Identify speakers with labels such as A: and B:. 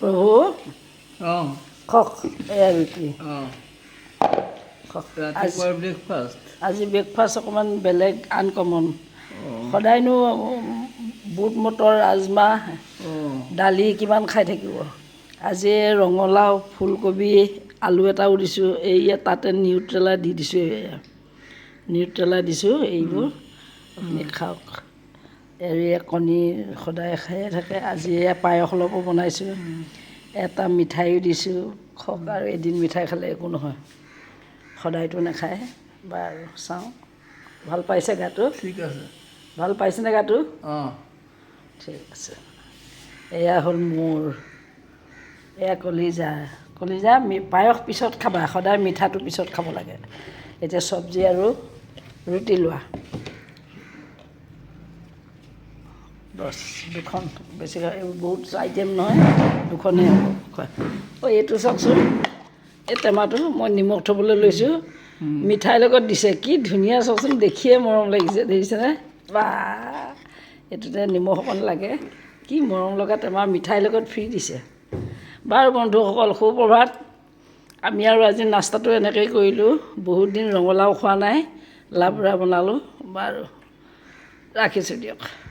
A: প্ৰভু খক এয়া ৰুটি আজি ব্ৰেকফাষ্ট অকণমান বেলেগ আনকমন সদায়নো বুট মটৰ ৰাজমাহ দালি কিমান খাই থাকিব আজি ৰঙালাও ফুলকবি আলু এটাও দিছোঁ এইয়া তাতে নিউট্ৰেলা দি দিছোঁ নিউট্ৰেলা দিছোঁ এইবোৰ আপুনি খাওক এৰি কণী সদায় খায়ে থাকে আজি এয়া পায়স অলপো বনাইছোঁ এটা মিঠাইও দিছোঁ খওক আৰু এদিন মিঠাই খালে একো নহয় সদায়তো নাখায় বাৰু চাওঁ ভাল পাইছে গাটো
B: ঠিক আছে
A: ভাল পাইছেনে গাটো ঠিক আছে এয়া হ'ল মোৰ এয়া কলিজা পায়স পিছত খাবা সদায় মিঠাটো পিছত খাব লাগে এতিয়া চব্জি আৰু ৰুটি লোৱা বছ দুখন বেছিকৈ বহুত আইটেম নহয় দুখনেই হ'ব খোৱা এইটো চাওকচোন এই টেমাটো মই নিমখ থ'বলৈ লৈছোঁ মিঠাইৰ লগত দিছে কি ধুনীয়া চাওকচোন দেখিয়ে মৰম লাগিছে দেখিছেনে বা এইটোতে নিমখ অকণ লাগে কি মৰম লগা টেমা মিঠাইৰ লগত ফ্ৰী দিছে বাৰু বন্ধুসকল সুপ্ৰভাত আমি আৰু আজি নাস্তাটো এনেকৈয়ে কৰিলোঁ বহুত দিন ৰঙালাও খোৱা নাই লাবৰা বনালোঁ বাৰু ৰাখিছোঁ দিয়ক